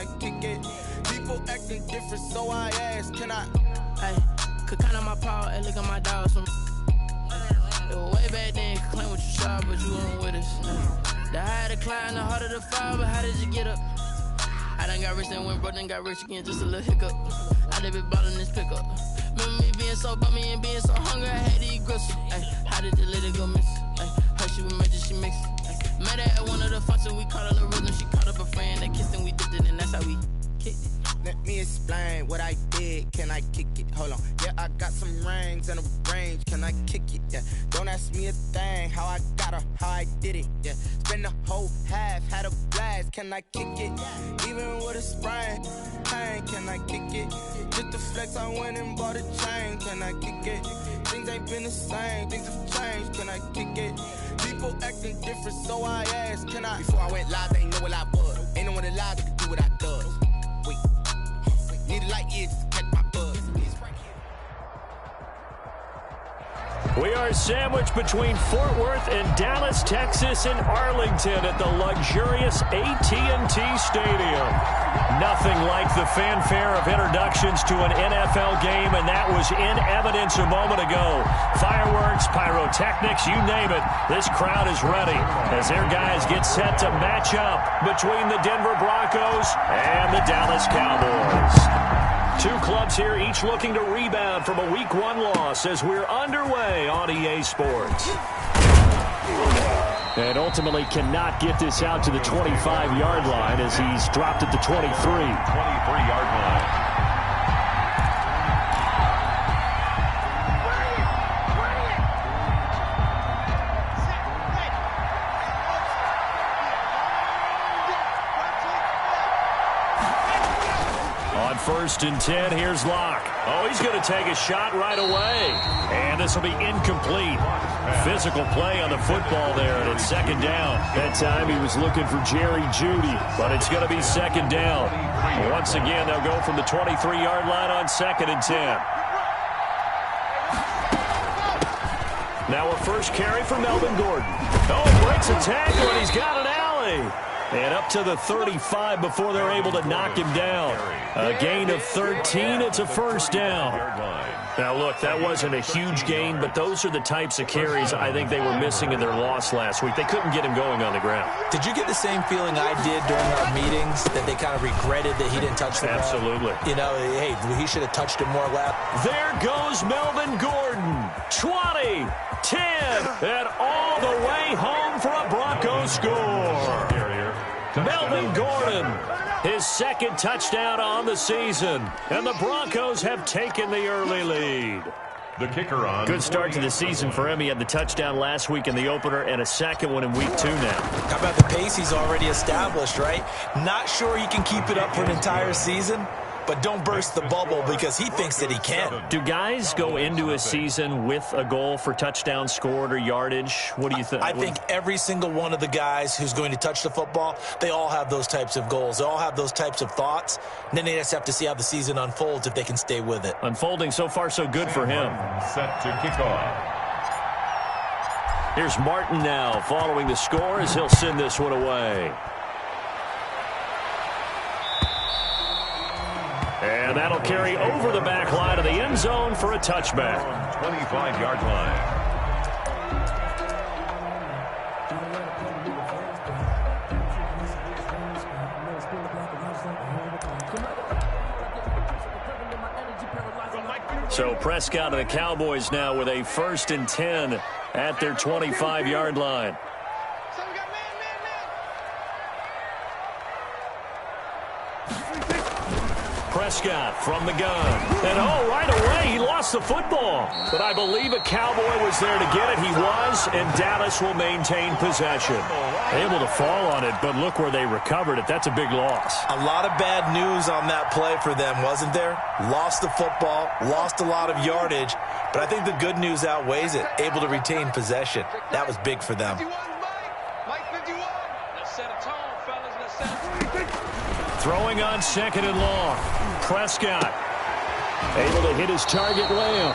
I kick it? People acting different, so I ask, can I? Hey, could count on my power, hey, look at my dogs from. It was way back then, could claim what you saw, but you weren't with us. The higher the climb, the harder the fall, but how did you get up? I done got rich and went broke, then got rich again, just a little hiccup. I done been ballin' this pickup. Remember me being so bummy and being so hungry, I had to eat gristle. Ay, how did the lady go miss? Ay, her she was major, she mixed. Met her at one of the functions, we caught her the rhythm. She caught up a friend that kissed and we dipped it, and that's how we kicked it. Let me explain what I did. Can I kick it? Hold on. Yeah, I got some rings and a range. Can I kick it? Yeah. Don't ask me a thing. How I got her, how I did it. Yeah. Spend the whole half, had a blast. Can I kick it? Even with a sprain. Pain, can I kick it? Just the flex, I went and bought a chain. Can I kick it? Things ain't been the same. Things have changed. Can I kick it? People acting different, so I asked, can I? Before I went live, they ain't know what I was. Ain't no one alive that could do what I does. Wait. Need a light year just to catch my buzz. We are sandwiched between Fort Worth and Dallas, Texas, and Arlington at the luxurious AT&T Stadium. Nothing like the fanfare of introductions to an NFL game, and that was in evidence a moment ago. Fireworks, pyrotechnics, you name it. This crowd is ready as their guys get set to match up between the Denver Broncos and the Dallas Cowboys. Two clubs here, each looking to rebound from a Week 1 loss as we're underway on EA Sports. And ultimately cannot get this out to the 25-yard line as he's dropped at the 23. 23-yard line. First and 10, here's Locke. Oh, he's going to take a shot right away. And this will be incomplete. Physical play on the football there, and it's second down. That time he was looking for Jerry Jeudy, but it's going to be second down. Once again, they'll go from the 23-yard line on second and 10. Now a first carry for Melvin Gordon. Oh, breaks a tackle, and he's got an alley. And up to the 35 before they're able to knock him down. A gain of 13. It's a first down. Now, look, that wasn't a huge gain, but those are the types of carries I think they were missing in their loss last week. They couldn't get him going on the ground. Did you get the same feeling I did during our meetings, that they kind of regretted that he didn't touch the ball? Absolutely. You know, hey, he should have touched it more lap. There goes Melvin Gordon. 20, 10, and all the way home for a Broncos score. Melvin Gordon, his second touchdown on the season, and the Broncos have taken the early lead. The kicker on. Good start to the season for him. He had the touchdown last week in the opener and a second one in week 2 now. How about the pace he's already established, right? Not sure he can keep it up for an entire season, but don't burst the bubble because he thinks that he can. Do guys go into a season with a goal for touchdown scored or yardage? What do you think? I think every single one of the guys who's going to touch the football, they all have those types of goals. They all have those types of thoughts. And then they just have to see how the season unfolds if they can stay with it. Unfolding so far so good for him. Set to kick off. Here's Martin now following the score as he'll send this one away. And that'll carry over the back line of the end zone for a touchback. 25-yard line. So Prescott and the Cowboys now with a first and 10 at their 25-yard line. Prescott from the gun. And right away, he lost the football. But I believe a Cowboy was there to get it. He was, and Dallas will maintain possession. Able to fall on it, but look where they recovered it. That's a big loss. A lot of bad news on that play for them, wasn't there? Lost the football, lost a lot of yardage, but I think the good news outweighs it. Able to retain possession. That was big for them. Throwing on second and long. Prescott able to hit his target, Lamb.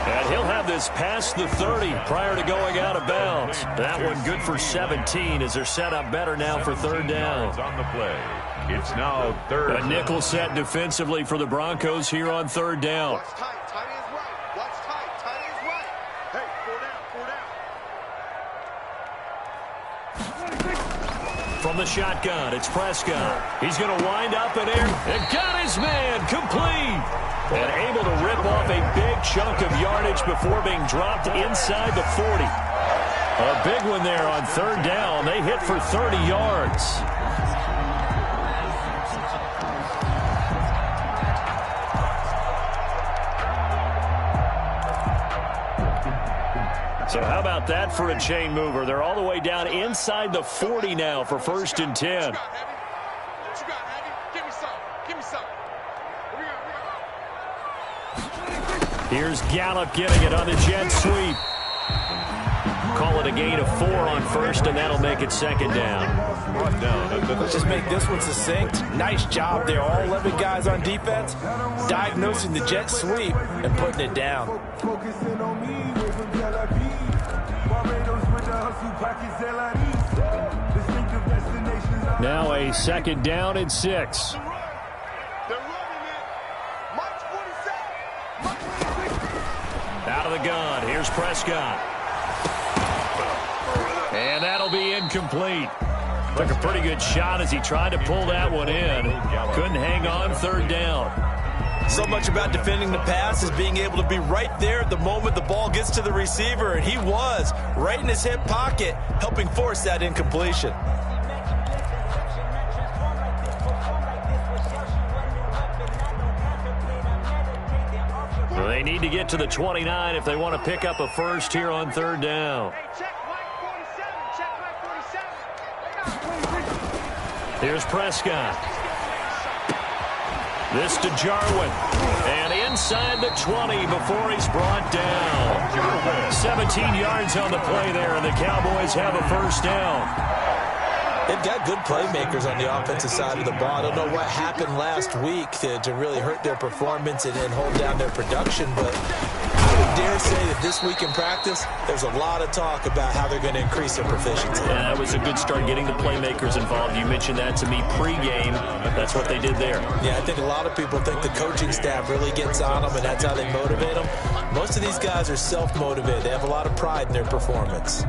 And he'll have this past the 30 prior to going out of bounds. That one good for 17 as they're set up better now for third down. On the play. It's now third. A nickel set defensively for the Broncos here on third down. Watch tight. Tight ends right. Watch tight. Tight ends right. Hey, 4 down. From the shotgun, it's Prescott. He's going to wind up in air and got his man complete. And able to rip off a big chunk of yardage before being dropped inside the 40. A big one there on third down. They hit for 30 yards. So how about that for a chain mover? They're all the way down inside the 40 now for 1st and 10. Here's Gallup getting it on the jet sweep. Call it a gain of 4 on first, and that'll make it second down. Let's just make this one succinct. Nice job there. All 11 guys on defense diagnosing the jet sweep and putting it down. Now a second down and 6. Out of the gun. Here's Prescott. And that'll be incomplete. Took a pretty good shot as he tried to pull that one in. Couldn't hang on third down. So much about defending the pass is being able to be right there at the moment the ball gets to the receiver, and he was right in his hip pocket, helping force that incompletion. Well, they need to get to the 29 if they want to pick up a first here on third down. Here's Prescott. This to Jarwin. And inside the 20 before he's brought down. 17 yards on the play there, and the Cowboys have a first down. They've got good playmakers on the offensive side of the ball. I don't know what happened last week to really hurt their performance and hold down their production, but I would dare say that this week in practice, there's a lot of talk about how they're going to increase their proficiency. Yeah, that was a good start getting the playmakers involved. You mentioned that to me pregame. That's what they did there. Yeah, I think a lot of people think the coaching staff really gets on them, and that's how they motivate them. Most of these guys are self-motivated. They have a lot of pride in their performance.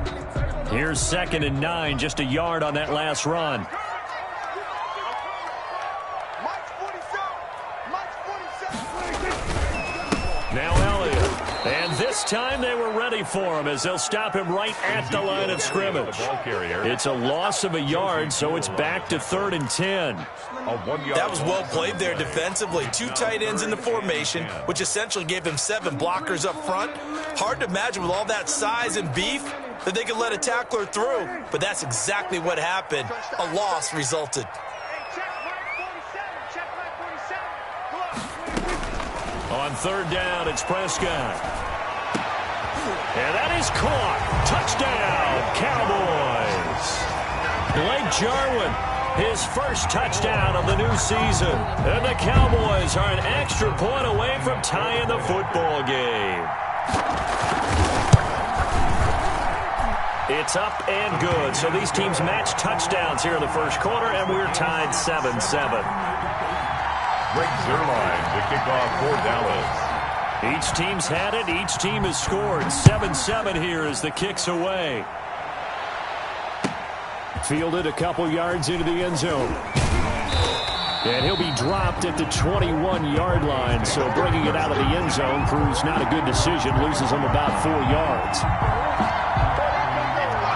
Here's 2nd and 9, just a yard on that last run. Now Elliott. And this time they were ready for him as they'll stop him right at the line of scrimmage. It's a loss of a yard, so it's back to 3rd and 10. That was well played there defensively. 2 tight ends in the formation, which essentially gave him 7 blockers up front. Hard to imagine with all that size and beef that they could let a tackler through, but that's exactly what happened. A loss resulted. On third down, it's Prescott. And that is caught. Touchdown, Cowboys. Blake Jarwin, his first touchdown of the new season. And the Cowboys are an extra point away from tying the football game. It's up and good. So these teams match touchdowns here in the first quarter, and we're tied 7-7. Greg Zuerlein to kick off for Dallas. Each team's had it. Each team has scored. 7-7 here as the kick's away. Fielded a couple yards into the end zone. And he'll be dropped at the 21-yard line. So bringing it out of the end zone proves not a good decision. Loses him about 4 yards.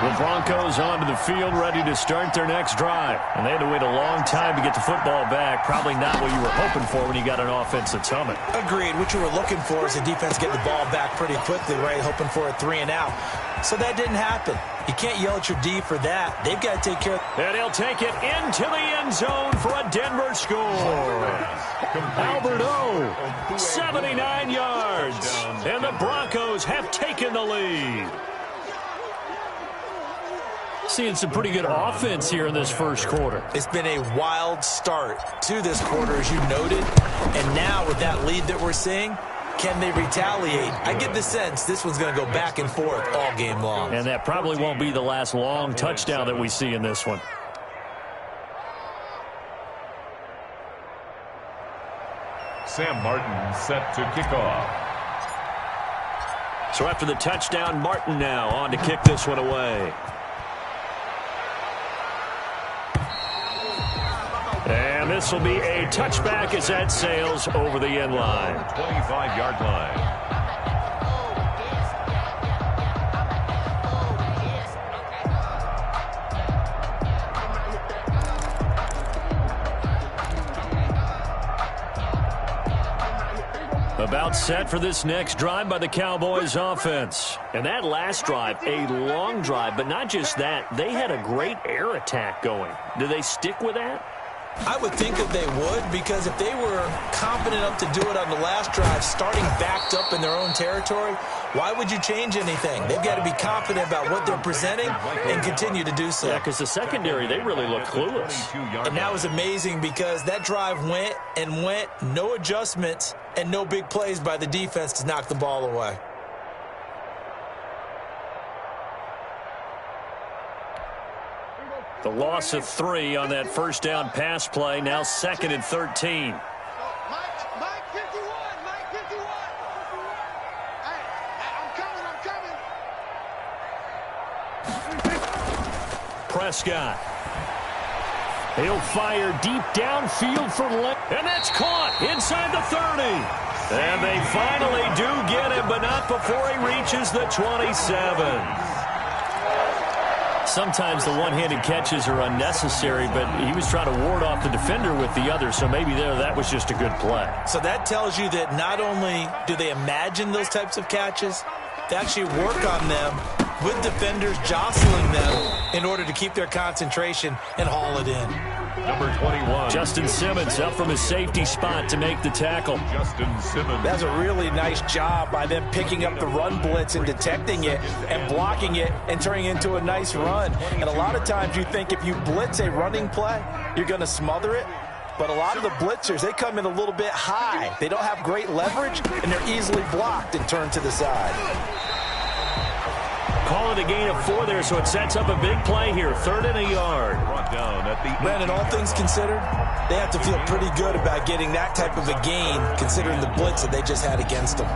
The Broncos onto the field, ready to start their next drive. And they had to wait a long time to get the football back. Probably not what you were hoping for when you got an offense that's humming. Agreed. What you were looking for is the defense getting the ball back pretty quickly, right? Hoping for a 3 and out. So that didn't happen. You can't yell at your D for that. They've got to take care of it. And he'll take it into the end zone for a Denver score. Albert O, 79 yards. And the Broncos have taken the lead. Seeing some pretty good offense here in this first quarter. It's been a wild start to this quarter, as you noted. And now with that lead that we're seeing, can they retaliate? I get the sense this one's going to go back and forth all game long. And that probably won't be the last long touchdown that we see in this one. Sam Martin set to kick off. So after the touchdown, Martin now on to kick this one away. And this will be a touchback as that sails over the end line. 25-yard line. About set for this next drive by the Cowboys offense. And that last drive, a long drive, but not just that. They had a great air attack going. Do they stick with that? I would think that they would, because if they were confident enough to do it on the last drive, starting backed up in their own territory, why would you change anything? They've got to be confident about what they're presenting and continue to do so. Yeah, because the secondary, they really look clueless. And that was amazing because that drive went and went, no adjustments and no big plays by the defense to knock the ball away. The loss of 3 on that first down pass play, now 2nd and 13. Mike 51, Mike 51. Hey, I'm coming. Prescott. He'll fire deep downfield for left. And that's caught inside the 30. And they finally do get him, but not before he reaches the 27. Sometimes the one-handed catches are unnecessary, but he was trying to ward off the defender with the other, so maybe that was just a good play. So that tells you that not only do they imagine those types of catches, they actually work on them with defenders jostling them in order to keep their concentration and haul it in. Number 21. Justin Simmons up from his safety spot to make the tackle. Justin Simmons. That's a really nice job by them picking up the run blitz and detecting it and blocking it and turning it into a nice run. And a lot of times you think if you blitz a running play, you're going to smother it. But a lot of the blitzers, they come in a little bit high. They don't have great leverage, and they're easily blocked and turned to the side. Call it a gain of 4 there, so it sets up a big play here. 3rd and a yard. Brought down at the Brandon, all things considered, they have to feel pretty good about getting that type of a gain, considering the blitz that they just had against them.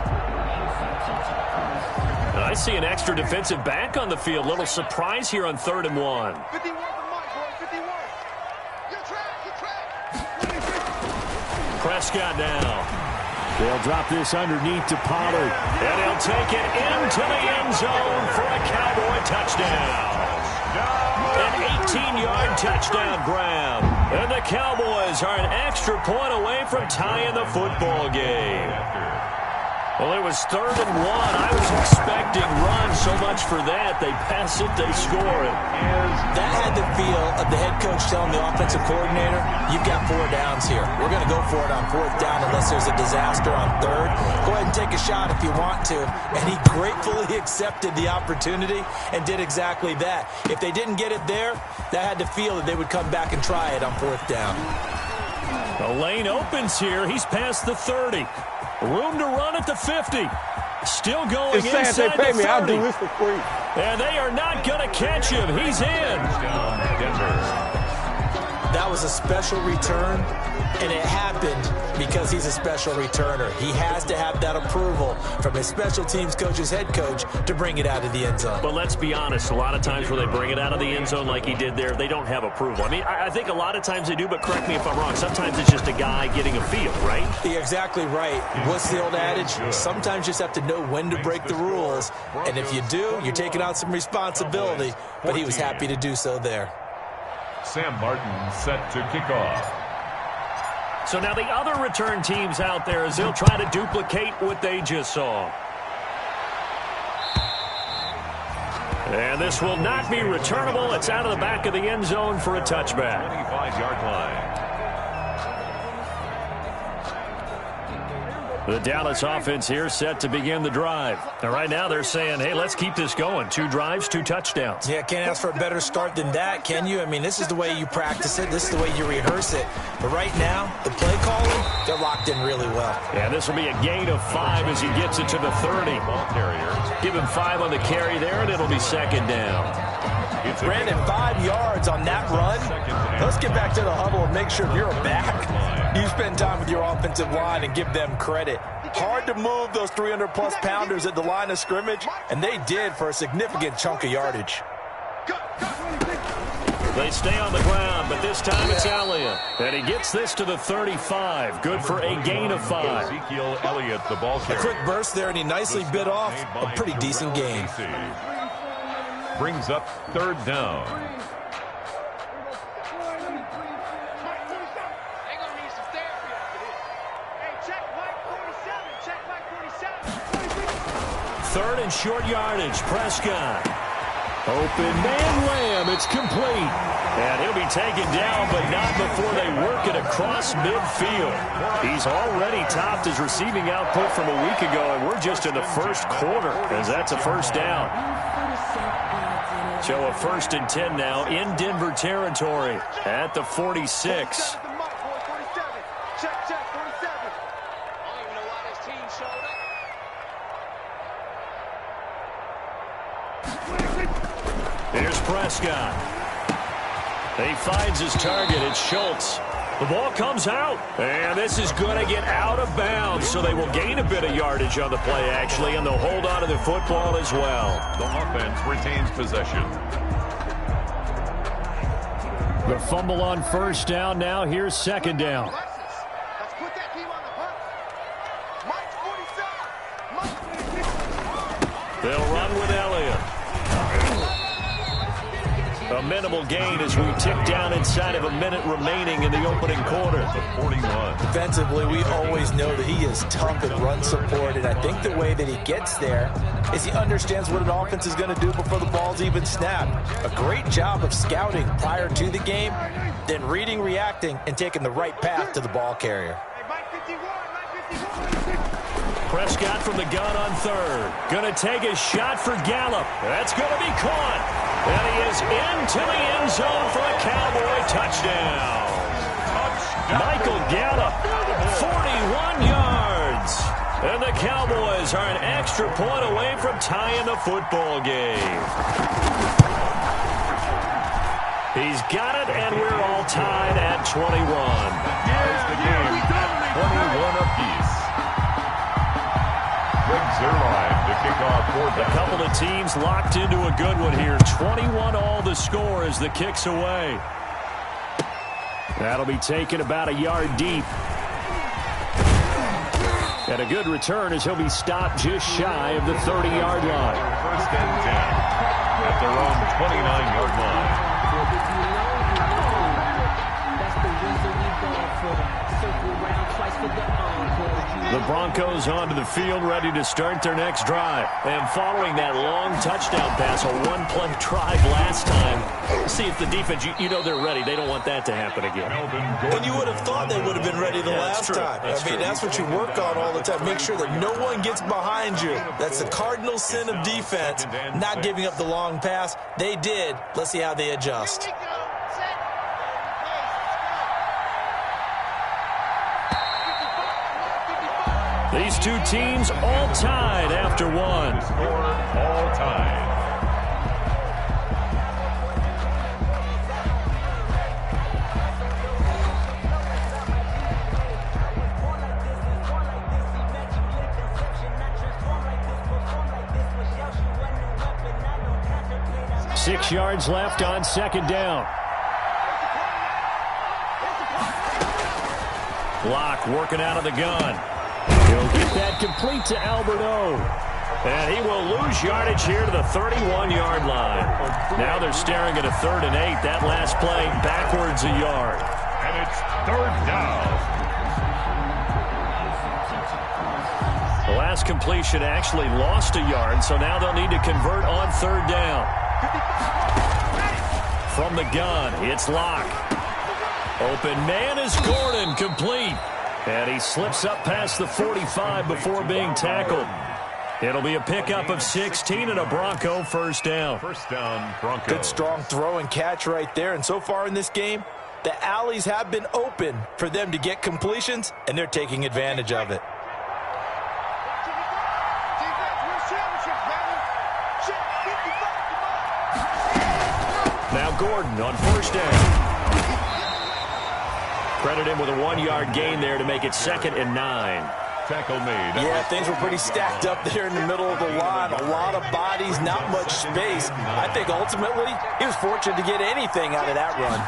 I see an extra defensive back on the field. Little surprise here on 3rd and 1. 51 for Mike, boy, 51. Your track. Prescott now. They'll drop this underneath to Pollard. And he'll take it into the end zone for a Cowboy touchdown. An 18-yard touchdown grab. And the Cowboys are an extra point away from tying the football game. Well, it was 3rd and 1. I was expecting run, so much for that. They pass it, they score it. That had the feel of the head coach telling the offensive coordinator, you've got 4 downs here. We're going to go for it on 4th down unless there's a disaster on 3rd. Go ahead and take a shot if you want to. And he gratefully accepted the opportunity and did exactly that. If they didn't get it there, that had to feel that they would come back and try it on 4th down. The lane opens here. He's past the 30. Room to run at the 50. Still going inside the 30. I'll do this for free. And they are not going to catch him. He's in. That was a special return, and it happened because he's a special returner. He has to have that approval from his special teams coach's head coach to bring it out of the end zone. But let's be honest, a lot of times where they bring it out of the end zone like he did there, they don't have approval. I mean, I think a lot of times they do, but correct me if I'm wrong. Sometimes it's just a guy getting a feel, right? You're exactly right. What's the old adage? Sometimes you just have to know when to break the rules, and if you do, you're taking on some responsibility, but he was happy to do so there. Sam Martin set to kick off. So now the other return teams out there as they'll try to duplicate what they just saw. And this will not be returnable. It's out of the back of the end zone for a touchback. 25-yard line. The Dallas offense here set to begin the drive. And right now they're saying, hey, let's keep this going. 2 drives, 2 touchdowns. Yeah, can't ask for a better start than that, can you? I mean, this is the way you practice it. This is the way you rehearse it. But right now, the play calling, they're locked in really well. Yeah, this will be a gain of 5 as he gets it to the 30. Give him 5 on the carry there, and it'll be second down. Brandon, 5 yards on that run. Let's get back to the huddle and make sure you're back. You spend time with your offensive line and give them credit. Hard to move those 300-plus pounders at the line of scrimmage, and they did for a significant chunk of yardage. They stay on the ground, but this time it's Elliott. And he gets this to the 35. Good for a gain of 5. Ezekiel Elliott, the ball carrier. A quick burst there, and he nicely bit off a pretty decent gain. Brings up 3rd down. Third and short yardage. Prescott. Open man Lamb. It's complete. And he'll be taken down, but not before they work it across midfield. He's already topped his receiving output from a week ago, and we're just in the first quarter, as that's a first down. So a 1st and 10 now in Denver territory at the 46. Here's Prescott. He finds his target. It's Schultz. The ball comes out, and this is going to get out of bounds, so they will gain a bit of yardage on the play, actually, and they'll hold on to the football as well. The offense retains possession. The fumble on 1st down. Now here's 2nd down. They'll run with Elliott. A minimal gain as we tick down inside of a minute remaining in the opening quarter. 41. Defensively, we always know that he is tough in run support, and I think the way that he gets there is he understands what an offense is going to do before the ball's even snapped. A great job of scouting prior to the game, then reading, reacting, and taking the right path to the ball carrier. Prescott from the gun on 3rd. Going to take a shot for Gallup. That's going to be caught. And he is into the end zone for a Cowboy touchdown. Michael Gallup, 41 yards. And the Cowboys are an extra point away from tying the football game. He's got it, and we're all tied at 21. Ties the game at 21 apiece. Zerline to kick off 4th down. A couple of teams locked into a good one here. 21 all the score as the kick's away. That'll be taken about a yard deep. And a good return as he'll be stopped just shy of the 30-yard line. 1st and 10 at their own 29-yard line. The Broncos onto the field, ready to start their next drive. And following that long touchdown pass, a one-play drive last time. See if the defense, you know they're ready. They don't want that to happen again. And you would have thought they would have been ready the last time. That's what you work on all the time. Make sure that no one gets behind you. That's the cardinal sin of defense, not giving up the long pass. They did. Let's see how they adjust. These two teams all tied after one. Score all tied. Six yards left on 2nd down. Locke working out of the gun. He'll get that complete to Alberto. And he will lose yardage here to the 31-yard line. Now they're staring at a 3rd and 8. That last play backwards a yard. And it's 3rd down. The last completion actually lost a yard, so now they'll need to convert on 3rd down. From the gun, it's Locke. Open man is Gordon, complete. And he slips up past the 45 before being tackled. It'll be a pickup of 16 and a Bronco first down. First down, Bronco. Good strong throw and catch right there. And so far in this game, the alleys have been open for them to get completions, and they're taking advantage of it. Now Gordon on first down. Credit him with a 1-yard gain there to make it 2nd and 9. Tackle made. Yeah, things were pretty stacked up there in the middle of the line. A lot of bodies, not much space. I think ultimately he was fortunate to get anything out of that run.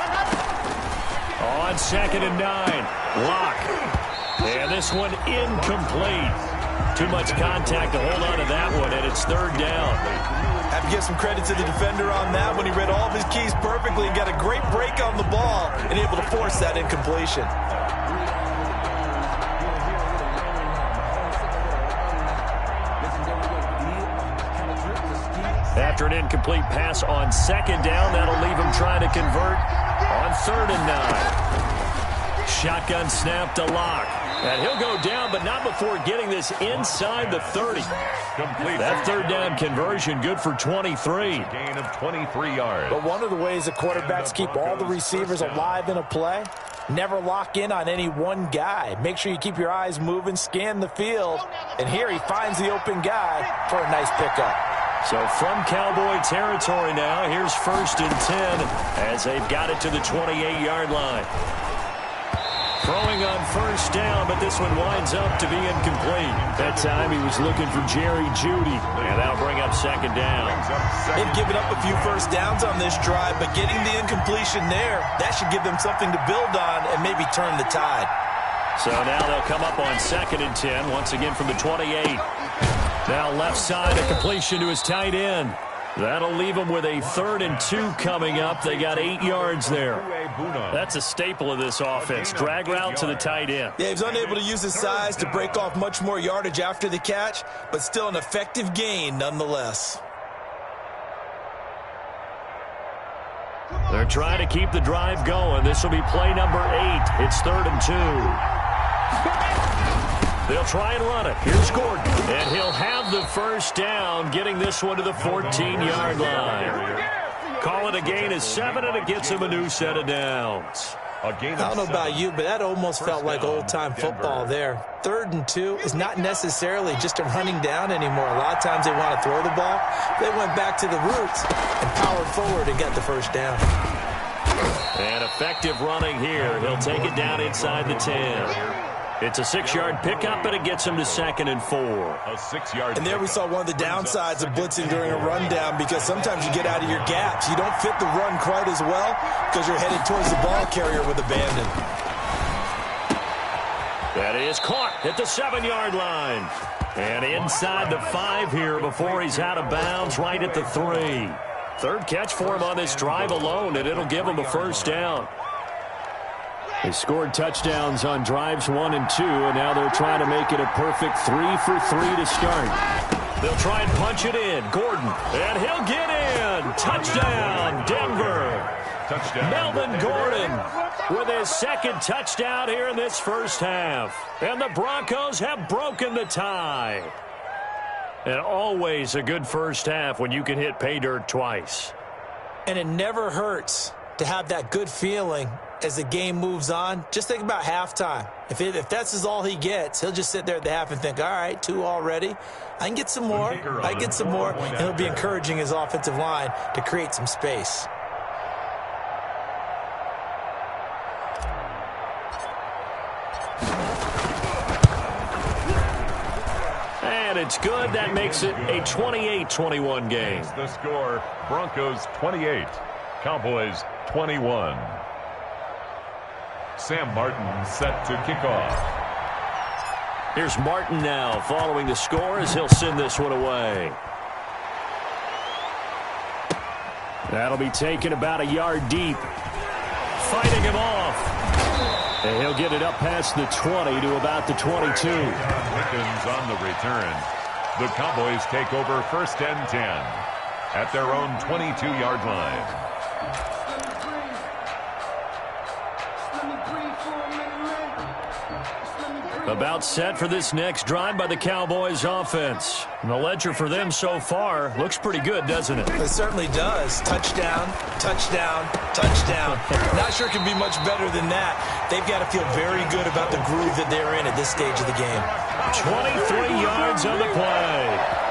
On 2nd and 9. Lock. And this one incomplete. Too much contact to hold on to that one, and it's 3rd down. Have to give some credit to the defender on that when he read all of his keys perfectly and got a great break on the ball and able to force that incompletion. After an incomplete pass on 2nd down, that'll leave him trying to convert on 3rd and 9. Shotgun snap to Lock. And he'll go down, but not before getting this inside the 30. That 3rd down conversion good for 23. Gain of 23 yards. But one of the ways the quarterbacks keep all the receivers alive in a play, never lock in on any one guy. Make sure you keep your eyes moving, scan the field. And here he finds the open guy for a nice pickup. So from Cowboy territory now, here's 1st and 10 as they've got it to the 28-yard line. Throwing on 1st down, but this one winds up to be incomplete. That time he was looking for Jerry Jeudy, and that'll bring up 2nd down. They've given up a few first downs on this drive, but getting the incompletion there, that should give them something to build on and maybe turn the tide. So now they'll come up on 2nd and 10, once again from the 28. Now left side, a completion to his tight end. That'll leave them with a 3rd and 2 coming up. They got 8 yards there. That's a staple of this offense. Drag route to the tight end. Yeah, he was unable to use his size to break off much more yardage after the catch, but still an effective gain nonetheless. They're trying to keep the drive going. This will be play number 8. It's 3rd and 2. They'll try and run it. Here's Gordon. And he'll have the first down, getting this one to the 14-yard line. Call it a gain of 7, and it gets him a new set of downs. I don't know about you, but that almost felt like old-time football there. 3rd and 2 is not necessarily just a running down anymore. A lot of times they want to throw the ball. They went back to the roots and powered forward and got the first down. And effective running here. He'll take it down inside the 10. It's a 6-yard pickup, and it gets him to 2nd and 4. A 6-yard. And there we saw one of the downsides of blitzing during a rundown, because sometimes you get out of your gaps. You don't fit the run quite as well because you're headed towards the ball carrier with abandon. That is caught at the 7-yard line. And inside the 5 here before he's out of bounds, right at the 3. 3rd catch for him on this drive alone, and it'll give him a first down. They scored touchdowns on drives 1 and 2, and now they're trying to make it a perfect 3 for 3 to start. They'll try and punch it in. Gordon, and he'll get in. Touchdown, Denver. Touchdown. Melvin Gordon with his 2nd touchdown here in this first half. And the Broncos have broken the tie. And always a good first half when you can hit pay dirt twice. And it never hurts to have that good feeling as the game moves on. Just think about halftime. If that's all he gets, he'll just sit there at the half and think, all right, 2 already. I can get some more. I can get some more. And he'll be encouraging his offensive line to create some space. And it's good. That makes it a 28-21 game. The score, Broncos 28, Cowboys 21. Sam Martin set to kick off. Here's Martin now following the score as he'll send this one away. That'll be taken about a yard deep. Fighting him off. And he'll get it up past the 20 to about the 22. Pickens on the return. The Cowboys take over 1st and 10 at their own 22-yard line. About set for this next drive by the Cowboys offense. And the ledger for them so far looks pretty good, doesn't it? It certainly does. Touchdown, touchdown, touchdown. Not sure it can be much better than that. They've got to feel very good about the groove that they're in at this stage of the game. 23 yards on the play.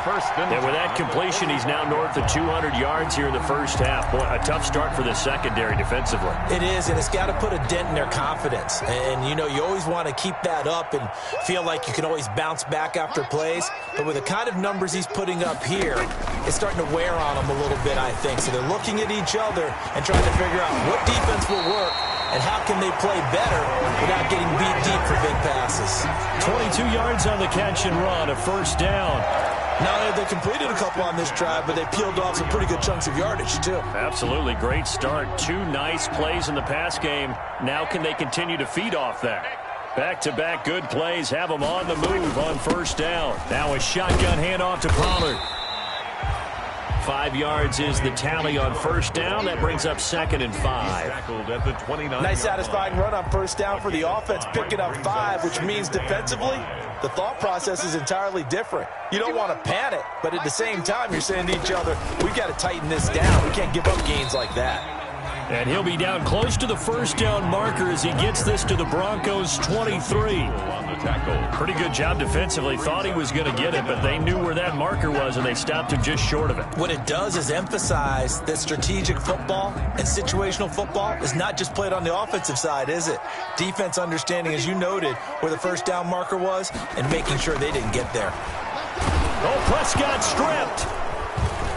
And with that completion, he's now north of 200 yards here in the first half. Boy, a tough start for the secondary defensively. It is, and it's got to put a dent in their confidence. And, you know, you always want to keep that up and feel like you can always bounce back after plays. But with the kind of numbers he's putting up here, it's starting to wear on them a little bit, I think. So they're looking at each other and trying to figure out what defense will work and how can they play better without getting beat deep for big passes. 22 yards on the catch and run, a first down. Now, they completed a couple on this drive, but they peeled off some pretty good chunks of yardage, too. Absolutely. Great start. 2 nice plays in the pass game. Now can they continue to feed off that? Back-to-back good plays have them on the move on first down. Now a shotgun handoff to Pollard. 5 yards is the tally on first down. That brings up 2nd and 5. Nice satisfying run on first down for the offense, picking up 5, which means defensively, the thought process is entirely different. You don't want to panic, but at the same time, you're saying to each other, we've got to tighten this down. We can't give up gains like that. And he'll be down close to the first down marker as he gets this to the Broncos' 23. Pretty good job defensively. Thought he was going to get it, but they knew where that marker was, and they stopped him just short of it. What it does is emphasize that strategic football and situational football is not just played on the offensive side, is it? Defense understanding, as you noted, where the first down marker was and making sure they didn't get there. Oh, Prescott stripped.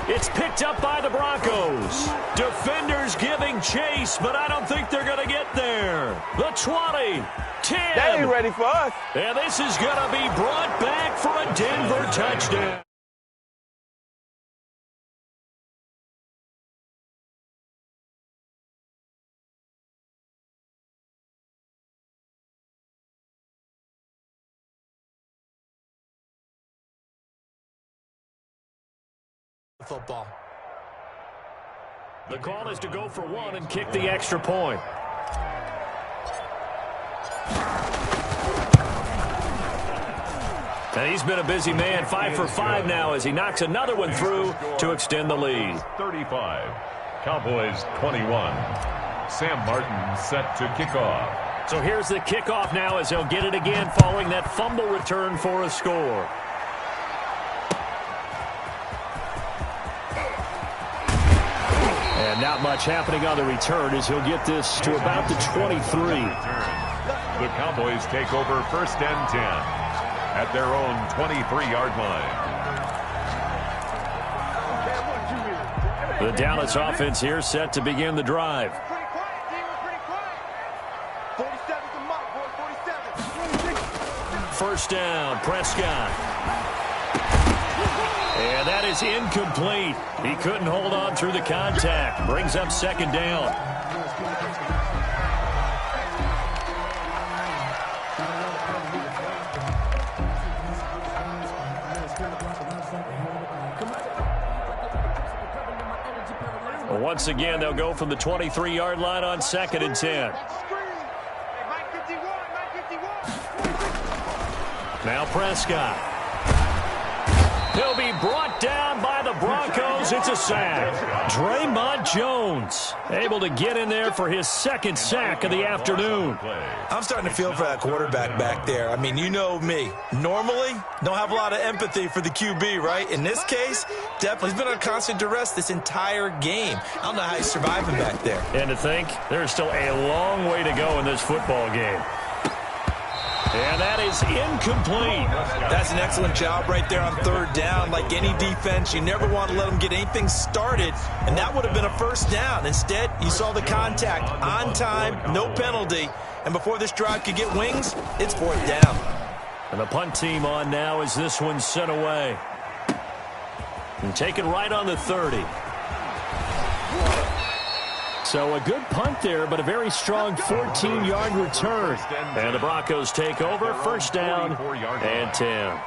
It's picked up by the Broncos. Defenders giving chase, but I don't think they're going to get there. The 20, 10. They ain't ready for us. And this is going to be brought back for a Denver touchdown. Football. The call is to go for 1 and kick the extra point. And he's been a busy man, 5 for 5 now as he knocks another one through to extend the lead. 35, Cowboys 21. Sam Martin set to kick off. So here's the kickoff now as he'll get it again following that fumble return for a score. And not much happening on the return as he'll get this to about the 23. The Cowboys take over first and 10 at their own 23-yard line. The Dallas offense here set to begin the drive. First down, Prescott. And that is incomplete. He couldn't hold on through the contact. Brings up 2nd down. Once again, they'll go from the 23-yard line on 2nd and 10. Now Prescott. He'll be brought down by the Broncos. It's a sack. Draymond Jones able to get in there for his 2nd sack of the afternoon. I'm starting to feel for that quarterback back there. I mean, you know me. Normally, don't have a lot of empathy for the QB, right? In this case, definitely. He's been on constant duress this entire game. I don't know how he's surviving back there. And to think, there's still a long way to go in this football game. And that is incomplete. That's an excellent job right there on 3rd down. Like any defense, you never want to let them get anything started, and that would have been a first down. Instead, you saw the contact on time, no penalty, and before this drive could get wings, it's 4th down. And the punt team on now as this one's sent away. And taken right on the 30. So a good punt there, but a very strong 14-yard return. And the Broncos take over, first down and 10.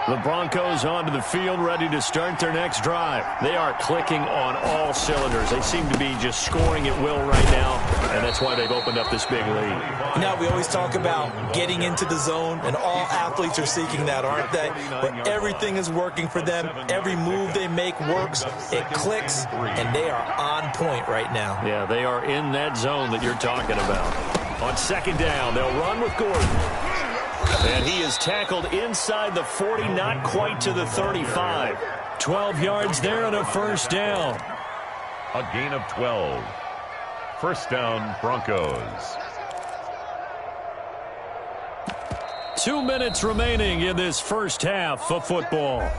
The Broncos onto the field, ready to start their next drive. They are clicking on all cylinders. They seem to be just scoring at will right now, and that's why they've opened up this big lead. Now, we always talk about getting into the zone, and all athletes are seeking that, aren't they? But everything is working for them. Every move they make works. It clicks, and they are on point right now. Yeah, they are in that zone that you're talking about. On second down, they'll run with Gordon. And he is tackled inside the 40, not quite to the 35. 12 yards there and a first down. A gain of 12. First down, Broncos. 2 minutes remaining in this first half of football.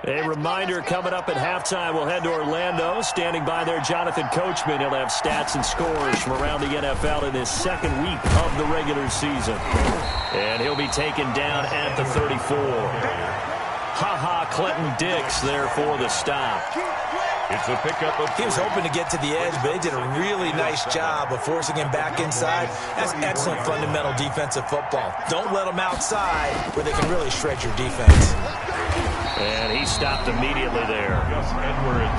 A reminder coming up at halftime. We'll head to Orlando. Standing by there, Jonathan Coachman. He'll have stats and scores from around the NFL in his second week of the regular season. And he'll be taken down at the 34. Ha-ha, Clinton Dix there for the stop. It's a pickup of... He was hoping to get to the edge, but they did a really nice job of forcing him back inside. That's excellent fundamental defensive football. Don't let them outside where they can really shred your defense. And he stopped immediately there.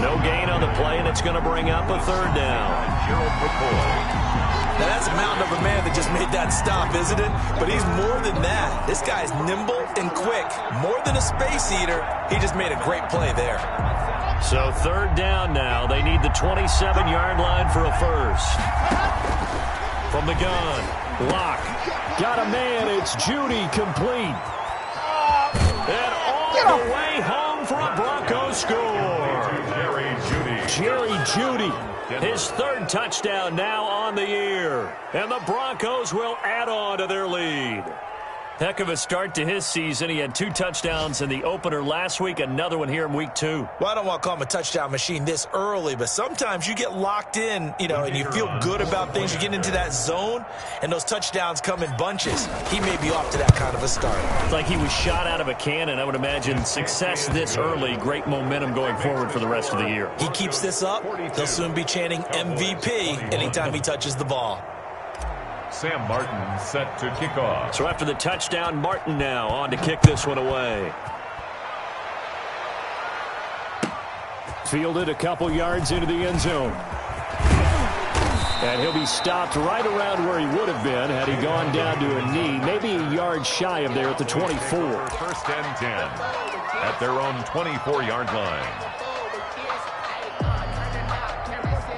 No gain on the play, and it's going to bring up a third down. Now, that's a mountain of a man that just made that stop, isn't it? But he's more than that. This guy's nimble and quick. More than a space eater, he just made a great play there. So third down now. They need the 27-yard line for a first. From the gun, Locke. Got a man. It's Judy complete. And all the way home for a Broncos score. Jerry Judy. His third touchdown now on the year. And the Broncos will add on to their lead. Heck of a start to his season. He had 2 touchdowns in the opener last week, another one here in week 2. Well, I don't want to call him a touchdown machine this early, but sometimes you get locked in, and you feel good about things. You get into that zone, and those touchdowns come in bunches. He may be off to that kind of a start. It's like he was shot out of a cannon. I would imagine success this early, great momentum going forward for the rest of the year. He keeps this up, they'll soon be chanting MVP anytime he touches the ball. Sam Martin set to kick off. So after the touchdown, Martin now on to kick this one away. Fielded a couple yards into the end zone. And he'll be stopped right around where he would have been had he gone down to a knee, maybe a yard shy of there at the 24. First and 10 at their own 24-yard line.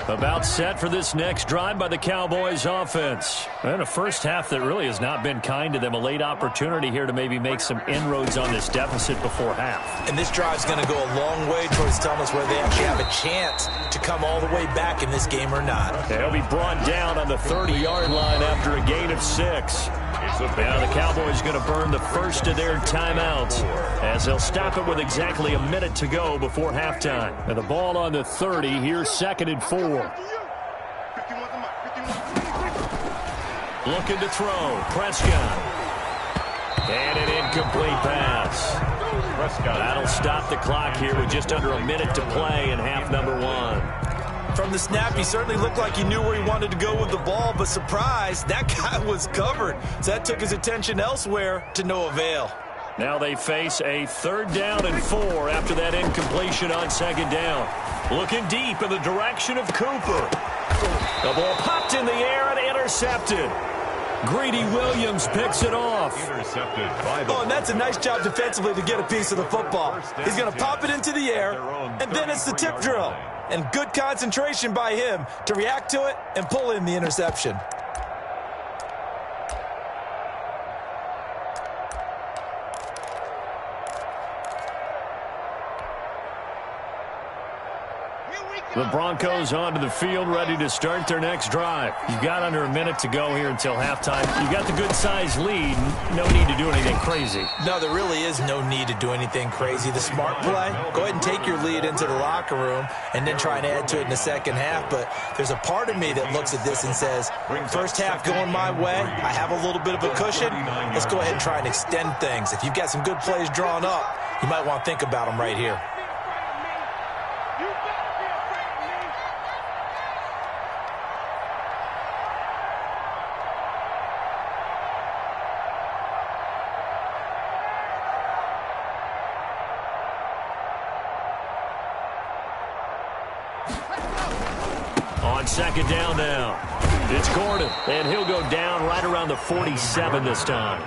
About set for this next drive by the Cowboys offense. And a first half that really has not been kind to them. A late opportunity here to maybe make some inroads on this deficit before half. And this drive's going to go a long way towards telling us whether they actually have a chance to come all the way back in this game or not. They'll be brought down on the 30-yard line after a gain of 6. Now the Cowboys going to burn the first of their timeouts as they'll stop it with exactly a minute to go before halftime. And the ball on the 30, here's 2nd and 4. Looking to throw, Prescott. And an incomplete pass. That'll stop the clock here with just under a minute to play in half number 1. From the snap, he certainly looked like he knew where he wanted to go with the ball, but surprise, that guy was covered. So that took his attention elsewhere to no avail. Now they face a 3rd down and 4 after that incompletion on 2nd down. Looking deep in the direction of Cooper. The ball popped in the air and intercepted. Greedy Williams picks it off. Intercepted by the... Oh, and that's a nice job defensively to get a piece of the football. He's going to pop it into the air, and then it's the tip drill. And good concentration by him to react to it and pull in the interception. Here we go. The Broncos onto the field, ready to start their next drive. You've got under a minute to go here until halftime. You've got the good-sized lead. No need to do anything crazy. No, there really is no need to do anything crazy. The smart play, go ahead and take your lead into the locker room and then try and add to it in the second half. But there's a part of me that looks at this and says, first half going my way, I have a little bit of a cushion. Let's go ahead and try and extend things. If you've got some good plays drawn up, you might want to think about them right here. On second down now, it's Gordon, and he'll go down right around the 47 this time.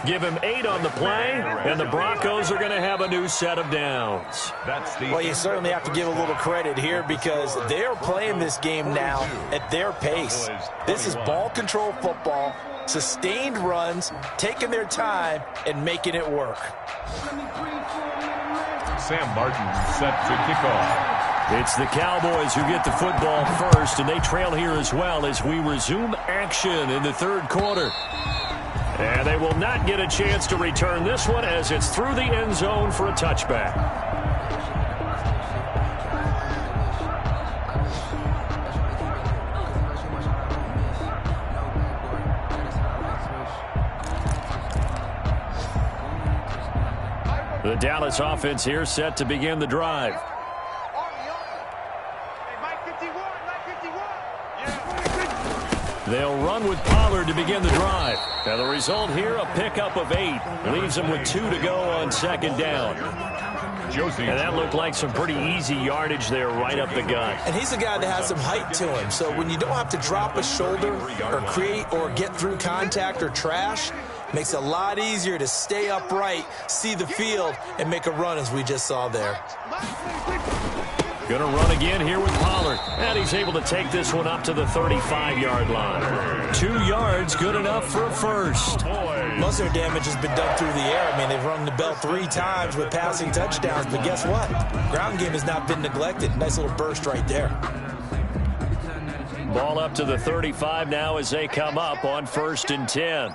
Give him 8 on the play, and the Broncos are going to have a new set of downs. Well, you certainly have to give a little credit here because they're playing this game now at their pace. This is ball control football, sustained runs, taking their time, and making it work. Sam Martin set to kick off. It's the Cowboys who get the football first, and they trail here as well as we resume action in the third quarter. And they will not get a chance to return this one as it's through the end zone for a touchback. The Dallas offense here set to begin the drive. They'll run with Pollard to begin the drive. And the result here, a pickup of 8. Leaves them with 2 to go on second down. And that looked like some pretty easy yardage there right up the gut. And he's a guy that has some height to him. So when you don't have to drop a shoulder or create or get through contact or trash, makes it a lot easier to stay upright, see the field, and make a run as we just saw there. Going to run again here with Pollard. And he's able to take this one up to the 35-yard line. 2 yards, good enough for a first. Most of their damage has been done through the air. I mean, they've rung the bell 3 times with passing touchdowns. But guess what? Ground game has not been neglected. Nice little burst right there. Ball up to the 35 now as they come up on 1st and 10.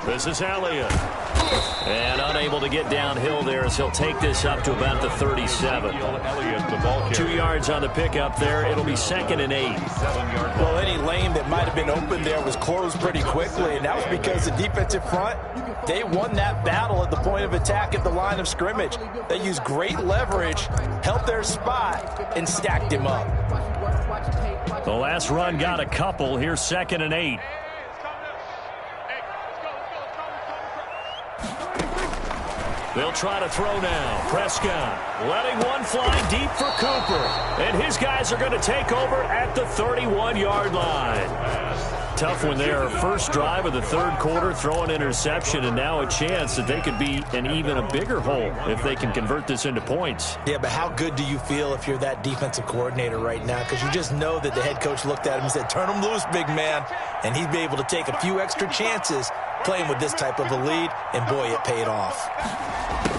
This is Elliott. And unable to get downhill there as he'll take this up to about the 37. 2 yards on the pickup there. It'll be 2nd and 8. Well, any lane that might have been open there was closed pretty quickly, and that was because the defensive front, they won that battle at the point of attack at the line of scrimmage. They used great leverage, held their spot, and stacked him up. The last run got a couple. Here's 2nd and 8. They'll try to throw now. Prescott letting one fly deep for Cooper. And his guys are going to take over at the 31-yard line. Tough one there. First drive of the third quarter, throw an interception, and now a chance that they could be in even a bigger hole if they can convert this into points. Yeah, but how good do you feel if you're that defensive coordinator right now? Because you just know that the head coach looked at him and said, turn him loose, big man. And he'd be able to take a few extra chances playing with this type of a lead, and boy, it paid off.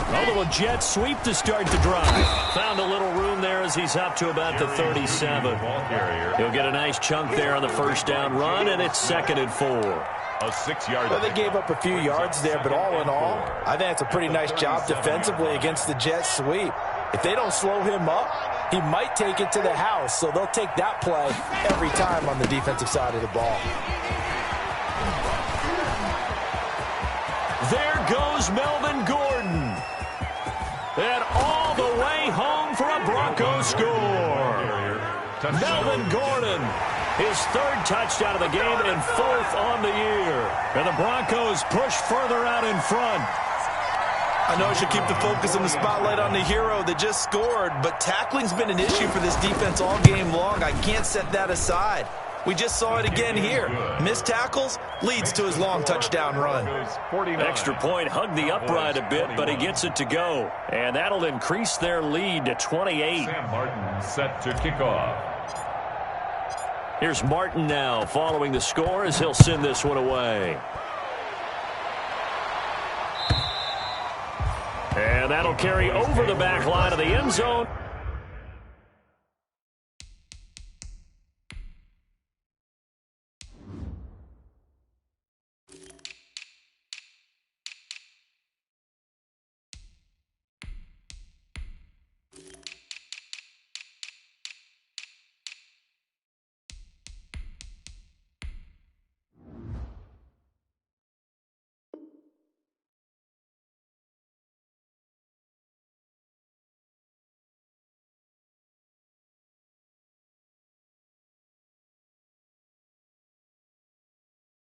A little jet sweep to start the drive. Found a little room there as he's up to about the 37. He'll get a nice chunk there on the first down run, and it's 2nd and 4. A 6-yard. Well, they gave up a few yards there, but all in all, I think that's a pretty nice job defensively against the jet sweep. If they don't slow him up, he might take it to the house, so they'll take that play every time on the defensive side of the ball. There goes Melvin Gordon. And all the way home for a Broncos score. Melvin Gordon, his 3rd touchdown of the game and 4th on the year. And the Broncos push further out in front. I know I should keep the focus and the spotlight on the hero that just scored, but tackling's been an issue for this defense all game long. I can't set that aside. We just saw it again here. Missed tackles leads to his long touchdown run. Extra point, hugged the upright a bit, but he gets it to go. And that'll increase their lead to 28. Sam Martin set to kick off. Here's Martin now following the score as he'll send this one away. And And that'll carry over the back line of the end zone.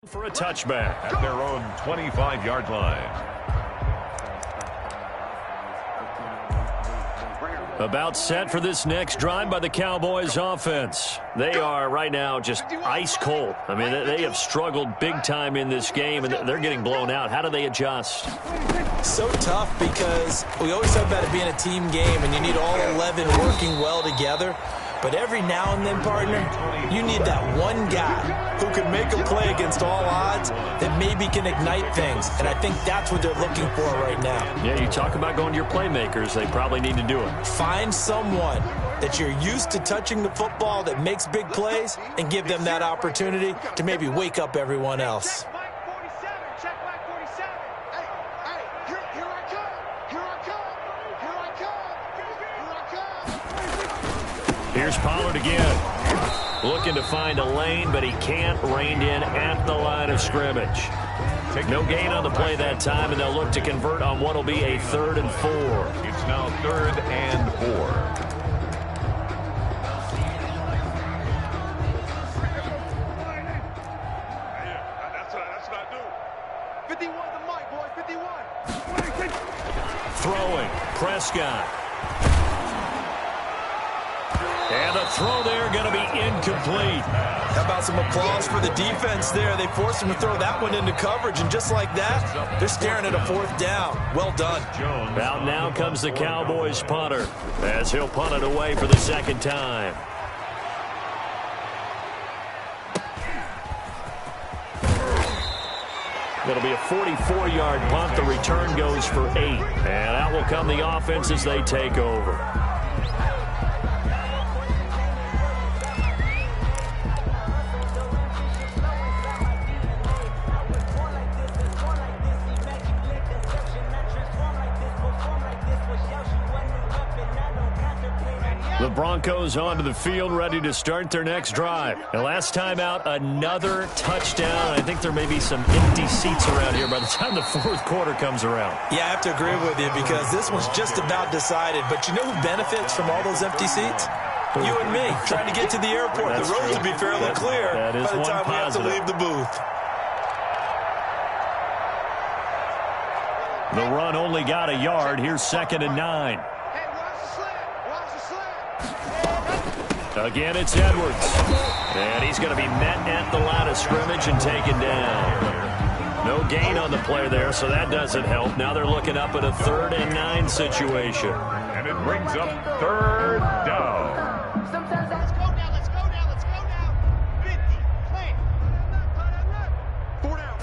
For a touchback at their own 25-yard line. About set for this next drive by the Cowboys offense. They are right now just ice cold. I mean, they have struggled big time in this game, and they're getting blown out. How do they adjust? So tough because we always talk about it being a team game, and you need all 11 working well together. But every now and then, partner, you need that one guy who can make a play against all odds that maybe can ignite things. And I think that's what they're looking for right now. Yeah, you talk about going to your playmakers. They probably need to do it. Find someone that you're used to touching the football that makes big plays and give them that opportunity to maybe wake up everyone else. Here's Pollard again. Looking to find a lane, but he can't rein in at the line of scrimmage. No gain on the play that time, and they'll look to convert on what will be a 3rd and 4. It's now 3rd and 4. Throwing, Prescott. And the throw there going to be incomplete. How about some applause for the defense there? They forced him to throw that one into coverage, and just like that, they're staring at a 4th down. Well done. Out now comes the Cowboys punter as he'll punt it away for the 2nd time. It'll be a 44-yard punt. The return goes for 8. And out will come the offense as they take over. The Broncos onto the field, ready to start their next drive. And last time out, another touchdown. I think there may be some empty seats around here by the time the 4th quarter comes around. Yeah, I have to agree with you because this one's just about decided. But you know who benefits from all those empty seats? You and me, trying to get to the airport. The roads will be fairly clear by the time we have to leave the booth. The run only got a yard. Here's 2nd and 9. Again, it's Edwards. And he's going to be met at the line of scrimmage and taken down. No gain on the play there, so that doesn't help. Now they're looking up at a 3rd and 9 situation. And it brings up 3rd down. Let's go now. 50, clean. 4 down.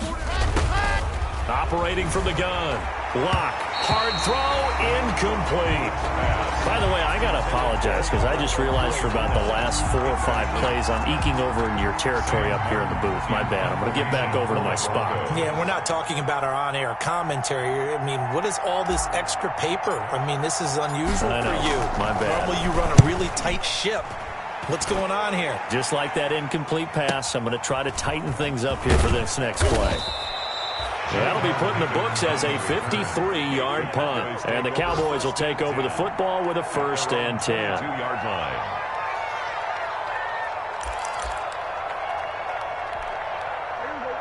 Operating from the gun. Lock. Hard throw. Incomplete. By the way, I got to apologize because I just realized for about the last 4 or 5 plays I'm eking over into your territory up here in the booth. My bad. I'm going to get back over to my spot. Yeah, we're not talking about our on-air commentary. I mean, what is all this extra paper? I mean, this is unusual for you. My bad. Normally you run a really tight ship. What's going on here? Just like that incomplete pass, I'm going to try to tighten things up here for this next play. That'll be put in the books as a 53-yard punt. And the Cowboys will take over the football with a 1st and 10. 2-yard line.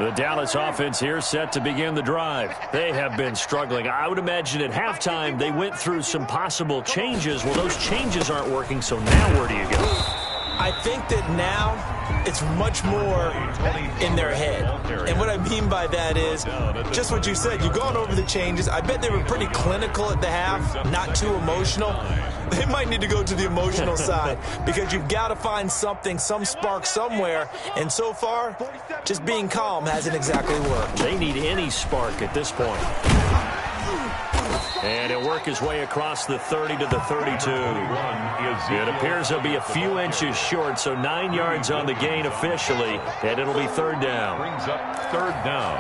The Dallas offense here set to begin the drive. They have been struggling. I would imagine at halftime they went through some possible changes. Well, those changes aren't working, so now where do you go? I think that now it's much more in their head. And what I mean by that is just what you said. You've gone over the changes. I bet they were pretty clinical at the half, not too emotional. They might need to go to the emotional side because you've got to find something, some spark somewhere. And so far, just being calm hasn't exactly worked. They need any spark at this point. And he'll work his way across the 30 to the 32. It appears he'll be a few inches short, so 9 yards on the gain officially, and it'll be third down. Brings up third down.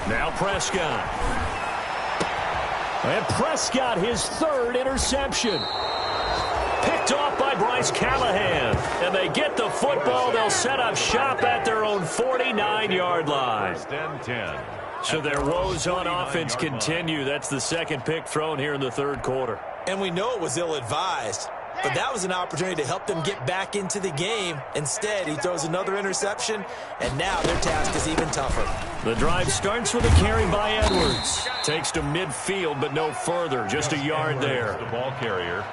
Now Prescott. And Prescott, his third interception. Picked off by Bryce Callahan. And they get the football. They'll set up shop at their own 49-yard line. First and 10. So their woes on offense continue. That's the second pick thrown here in the third quarter. And we know it was ill-advised. But that was an opportunity to help them get back into the game. Instead, he throws another interception, and now their task is even tougher. The drive starts with a carry by Edwards. Takes to midfield, but no further. Just a yard there. The ball carrier.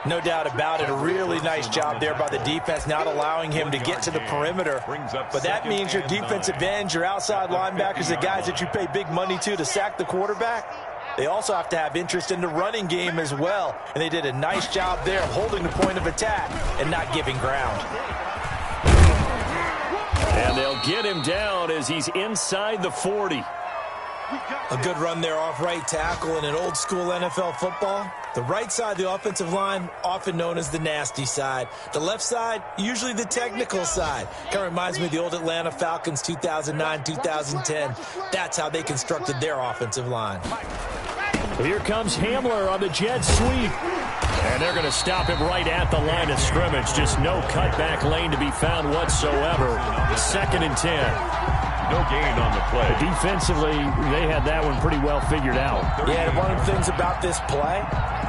No doubt about it. A really nice job there by the defense, not allowing him to get to the perimeter. But that means your defensive ends, your outside linebackers, the guys that you pay big money to sack the quarterback, they also have to have interest in the running game as well. And they did a nice job there of holding the point of attack and not giving ground. And they'll get him down as he's inside the 40. A good run there off right tackle in an old school NFL football. The right side of the offensive line, often known as the nasty side. The left side, usually the technical side. Kind of reminds me of the old Atlanta Falcons 2009-2010. That's how they constructed their offensive line. Here comes Hamler on the jet sweep. And they're going to stop him right at the line of scrimmage. Just no cutback lane to be found whatsoever. Second and 10. No gain on the play. Defensively, they had that one pretty well figured out. Yeah, and one of the things about this play,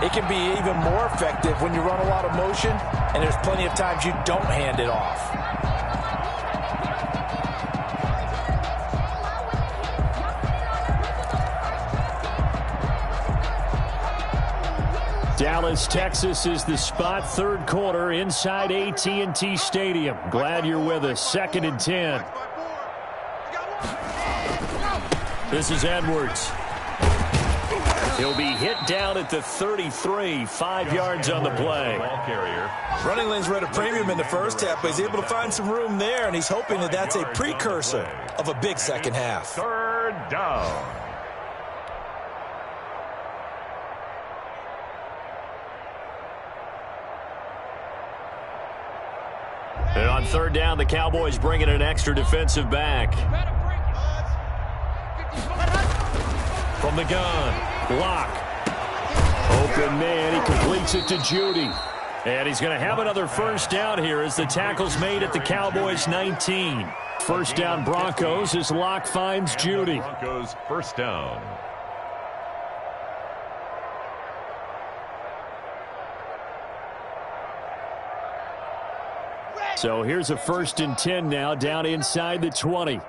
it can be even more effective when you run a lot of motion, and there's plenty of times you don't hand it off. Dallas, Texas is the spot. Third quarter inside AT&T Stadium. Glad you're with us. Second and 10. This is Edwards. He'll be hit down at the 33, 5 yards on the play. Ball carrier. Running lanes were at a premium in the first half, but he's able to find some room there, and he's hoping that that's a precursor of a big second half. Third down. And on third down, the Cowboys bring in an extra defensive back. From the gun, Locke. Open man, he completes it to Judy. And he's going to have another first down here as the tackle's made at the Cowboys 19. First down Broncos as Locke finds Judy. Broncos first down. So here's a first and 10 now down inside the 20.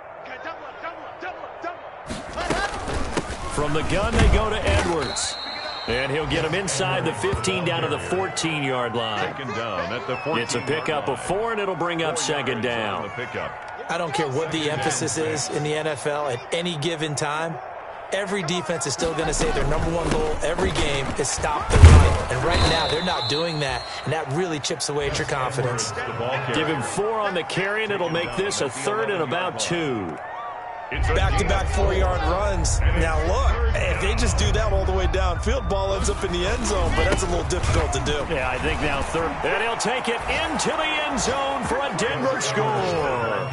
From the gun, they go to Edwards. And he'll get him inside the 15 down to the 14-yard line. Second down at the 14. It's a pickup of 4, and it'll bring up second down. I don't care what the emphasis is in the NFL at any given time. Every defense is still going to say their #1 goal every game is stop the run. And right now, they're not doing that, and that really chips away at your confidence. Give him 4 on the carry, and it'll make this a third and about 2. Back-to-back 4-yard runs. Now, look, if they just do that all the way downfield, ball ends up in the end zone, but that's a little difficult to do. Yeah, I think now third. And he'll take it into the end zone for a Denver score.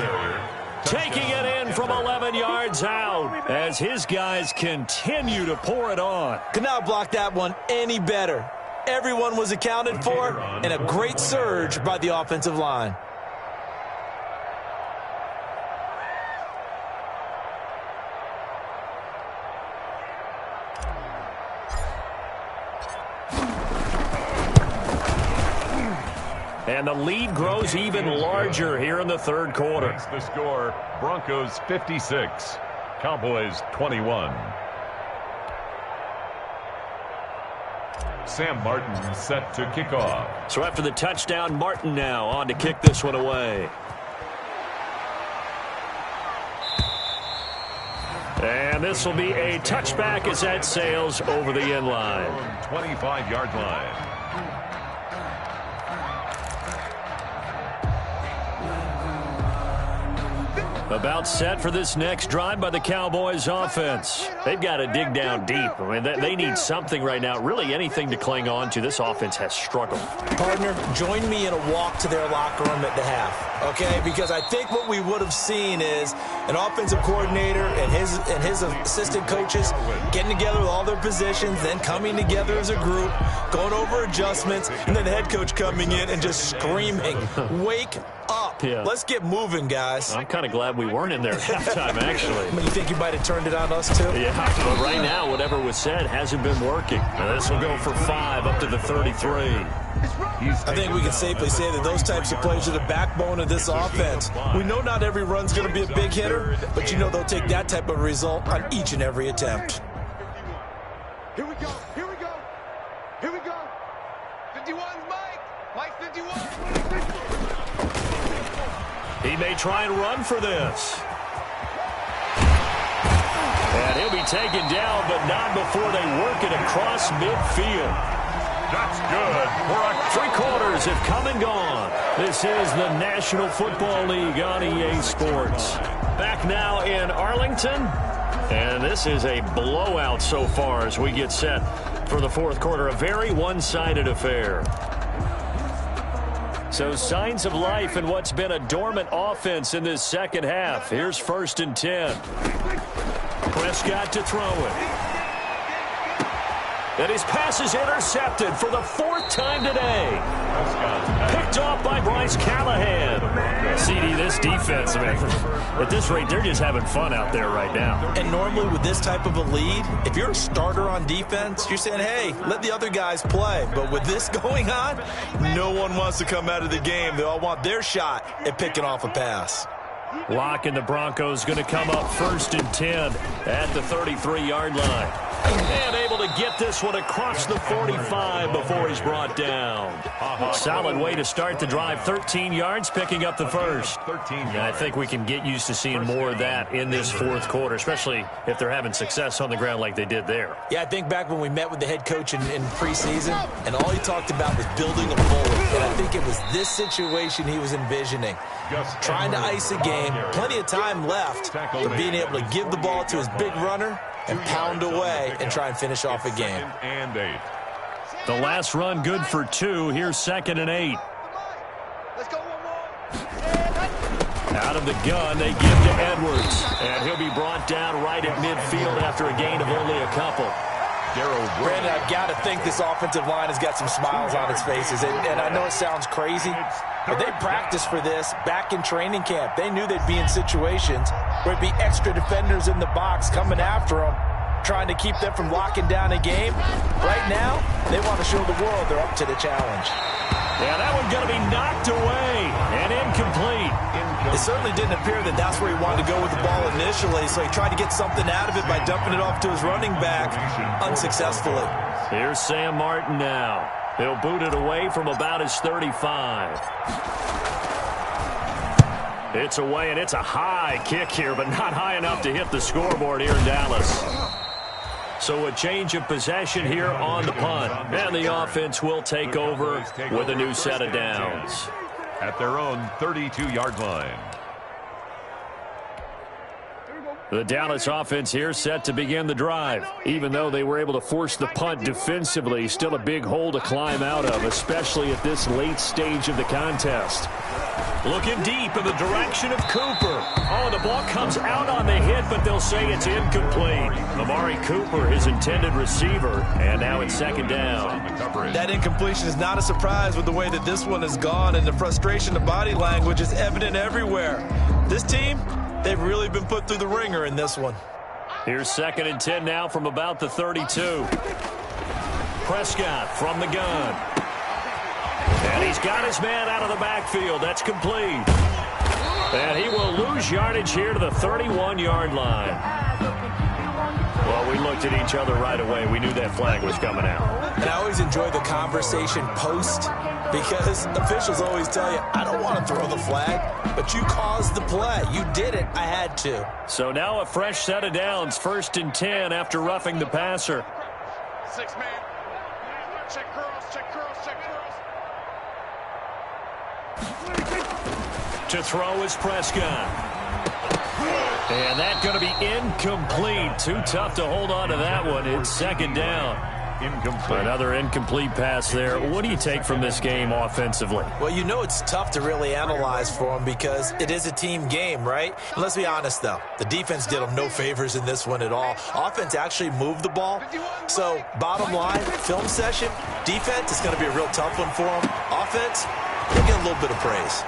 Taking it in from 11 yards out as his guys continue to pour it on. Could not block that one any better. Everyone was accounted for, and a great surge by the offensive line. And the lead grows even larger here in the third quarter. That's the score, Broncos 56, Cowboys 21. Sam Martin set to kick off. So after the touchdown, Martin now on to kick this one away. And this will be a touchback as that sails over the end line. 25-yard line. About set for this next drive by the Cowboys offense. They've got to dig down deep. I mean, they need something right now, really anything to cling on to. This offense has struggled. Partner, join me in a walk to their locker room at the half, okay? Because I think what we would have seen is an offensive coordinator and his assistant coaches getting together with all their positions, then coming together as a group, going over adjustments, and then the head coach coming in and just screaming, "Wake up. Yeah. Let's get moving, guys." I'm kind of glad we weren't in there at halftime, actually. I mean, you think you might have turned it on us, too? Yeah, but right now, whatever was said hasn't been working. Now, this will go for 5 up to the 33. I think we can safely say that those types of plays are the backbone of this offense. We know not every run's going to be a big hitter, but you know they'll take that type of result on each and every attempt. Here we go. Here we go. Here we go. 51, Mike. Mike 51. He may try and run for this. And he'll be taken down, but not before they work it across midfield. That's good. 3 quarters have come and gone. This is the National Football League on EA Sports. Back now in Arlington. And this is a blowout so far as we get set for the fourth quarter. A very one-sided affair. So signs of life in what's been a dormant offense in this second half. Here's 1st and 10. Prescott to throw it. And his pass is intercepted for the 4th time today. Picked off by Bryce Callahan. CD, this defense, I mean, at this rate, they're just having fun out there right now. And normally with this type of a lead, if you're a starter on defense, you're saying, hey, let the other guys play. But with this going on, no one wants to come out of the game. They all want their shot at picking off a pass. Lock and the Broncos going to come up 1st and 10 at the 33-yard line. And able to get this one across the 45 before he's brought down. Solid way to start the drive. 13 yards, picking up the first. And I think we can get used to seeing more of that in this fourth quarter, especially if they're having success on the ground like they did there. Yeah, I think back when we met with the head coach in preseason, and all he talked about was building a bullet. And I think it was this situation he was envisioning. Trying to ice a game, plenty of time left, but being able to give the ball to his big runner and pound away and try and finish off a game. The last run good for 2. Here's 2nd and 8. Let's go one more. Out of the gun, they give to Edwards. And he'll be brought down right at midfield after a gain of only a couple. Brandon, I've got to think this offensive line has got some smiles on its faces. And I know it sounds crazy, but they practiced for this back in training camp. They knew they'd be in situations where it'd be extra defenders in the box coming after them, trying to keep them from locking down a game. Right now, they want to show the world they're up to the challenge. Yeah, that one's going to be knocked away and incomplete. It certainly didn't appear that that's where he wanted to go with the ball initially, so he tried to get something out of it by dumping it off to his running back unsuccessfully. Here's Sam Martin now. He'll boot it away from about his 35. It's away, and it's a high kick here, but not high enough to hit the scoreboard here in Dallas. So a change of possession here on the punt. And the offense will take over with a new set of downs. At their own 32-yard line. The Dallas offense here set to begin the drive. Even though they were able to force the punt defensively, still a big hole to climb out of, especially at this late stage of the contest. Looking deep in the direction of Cooper. Oh, the ball comes out on the hit, but they'll say it's incomplete. Amari Cooper, his intended receiver, and now it's 2nd down. That incompletion is not a surprise with the way that this one has gone, and the frustration of body language is evident everywhere. This team, they've really been put through the ringer in this one. Here's 2nd and 10 now from about the 32. Prescott from the gun. And he's got his man out of the backfield. That's complete. And he will lose yardage here to the 31-yard line. Well, we looked at each other right away. We knew that flag was coming out. And I always enjoy the conversation post, because officials always tell you, I don't want to throw the flag, but you caused the play. You did it. I had to. So now a fresh set of downs. 1st and 10 after roughing the passer. 6-man. Check curls, check curls, check curls. To throw is Prescott. And that's going to be incomplete. Too tough to hold on to that one. It's second down. Incomplete. Another incomplete pass there. What do you take from this game offensively? Well, you know it's tough to really analyze for them because it is a team game, right? And let's be honest, though. The defense did them no favors in this one at all. Offense actually moved the ball. So, bottom line, film session, defense is going to be a real tough one for them. Offense, they'll get a little bit of praise.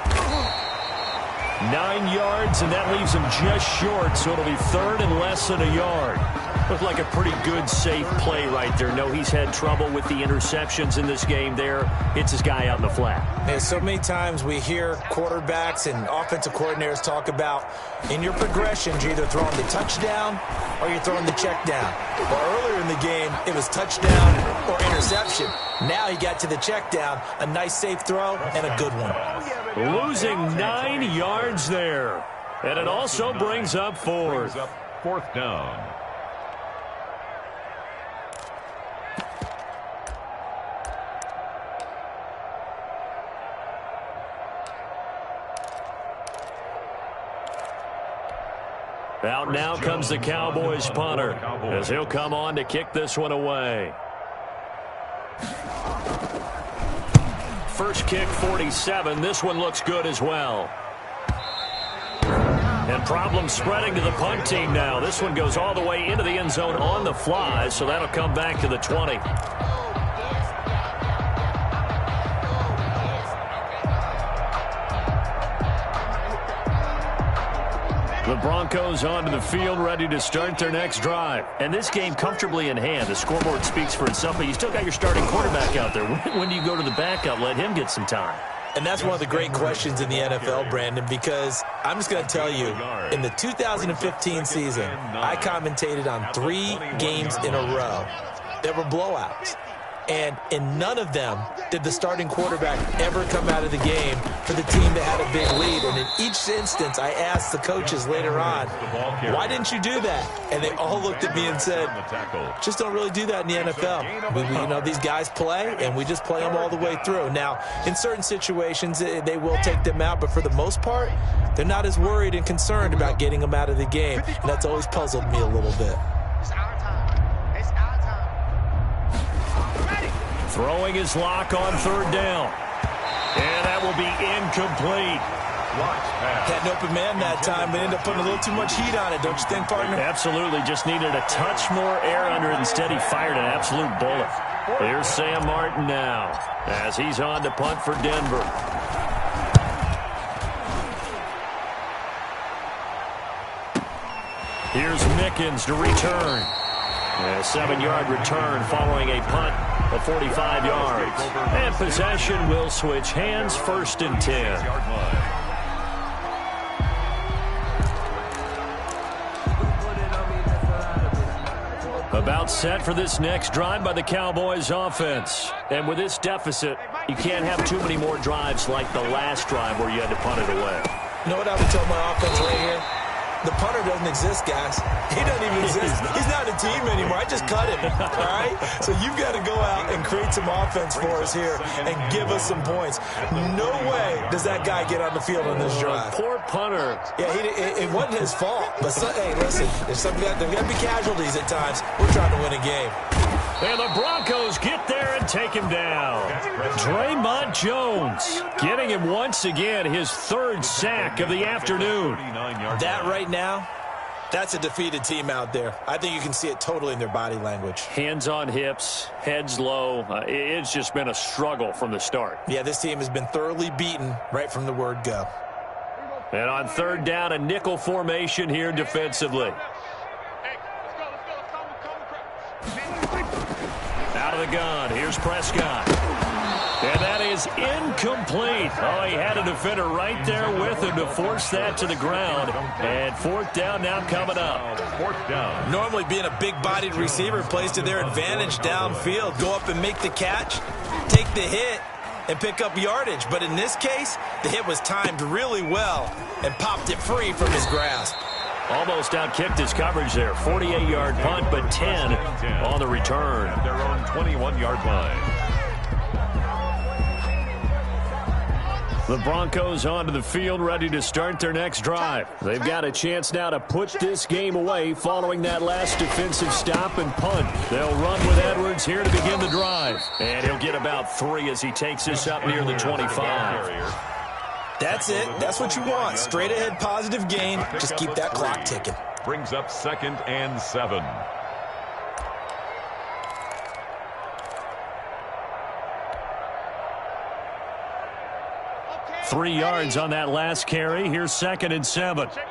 9 yards, and that leaves him just short, so it'll be third and less than a yard. Looked like a pretty good, safe play right there. No, he's had trouble with the interceptions in this game there. Hits his guy out in the flat. And so many times we hear quarterbacks and offensive coordinators talk about in your progressions, you're either throwing the touchdown or you're throwing the check down. Well, earlier in the game, it was touchdown or interception. Now he got to the check down, a nice safe throw, and a good one. Losing 9 yards there. And it also brings up fourth. Fourth down. Out now comes the Cowboys punter as he'll come on to kick this one away. First kick, 47. This one looks good as well. And problems spreading to the punt team now. This one goes all the way into the end zone on the fly, so that'll come back to the 20. The Broncos onto the field, ready to start their next drive. And this game comfortably in hand. The scoreboard speaks for itself, but you still got your starting quarterback out there. When do you go to the backup? Let him get some time. And that's one of the great questions in the NFL, Brandon, because I'm just going to tell you, in the 2015 season, I commentated on 3 games in a row that were blowouts. And in none of them did the starting quarterback ever come out of the game for the team that had a big lead. And in each instance, I asked the coaches later on, why didn't you do that? And they all looked at me and said, just don't really do that in the NFL. These guys play, and we just play them all the way through. Now, in certain situations, they will take them out. But for the most part, they're not as worried and concerned about getting them out of the game. And that's always puzzled me a little bit. Throwing his lock on third down. And that will be incomplete. Had an open man that time, but ended up putting a little too much heat on it, don't you think, partner? Absolutely. Just needed a touch more air under it. Instead, he fired an absolute bullet. Here's Sam Martin now as he's on to punt for Denver. Here's Mickens to return. A 7-yard return following a punt of 45 yards. And possession will switch hands, 1st and 10. About set for this next drive by the Cowboys offense. And with this deficit, you can't have too many more drives like the last drive where you had to punt it away. You know what I would tell my offense right here? The punter doesn't exist, guys. He doesn't even exist. He's not a team anymore. I just cut him, all right? So you've got to go out and create some offense for us here and give us some points. No way does that guy get on the field on this drive. Poor punter. Yeah, it wasn't his fault. But, hey, listen, there's got to be casualties at times. We're trying to win a game. And the Broncos get there and take him down. Draymond Jones getting him once again, his 3rd sack of the afternoon. That right now, that's a defeated team out there. I think you can see it totally in their body language. Hands on hips, heads low. It's just been a struggle from the start. Yeah, this team has been thoroughly beaten right from the word go. And on 3rd down, a nickel formation here defensively. Out of the gun, here's Prescott. And that is incomplete. Oh, he had a defender right there with him to force that to the ground. And 4th down now coming up. 4th down. Normally being a big-bodied receiver plays to their advantage downfield. Go up and make the catch, take the hit, and pick up yardage. But in this case, the hit was timed really well and popped it free from his grasp. Almost outkicked his coverage there. 48-yard punt, but 10 on the return. At their own 21-yard line. The Broncos onto the field, ready to start their next drive. They've got a chance now to put this game away following that last defensive stop and punt. They'll run with Edwards here to begin the drive. And he'll get about 3 as he takes this up near the 25. That's it. That's what you want. Straight ahead positive gain. Just keep that clock ticking. Brings up 2nd and 7. Okay. 3 yards on that last carry. Here's 2nd and 7. Check.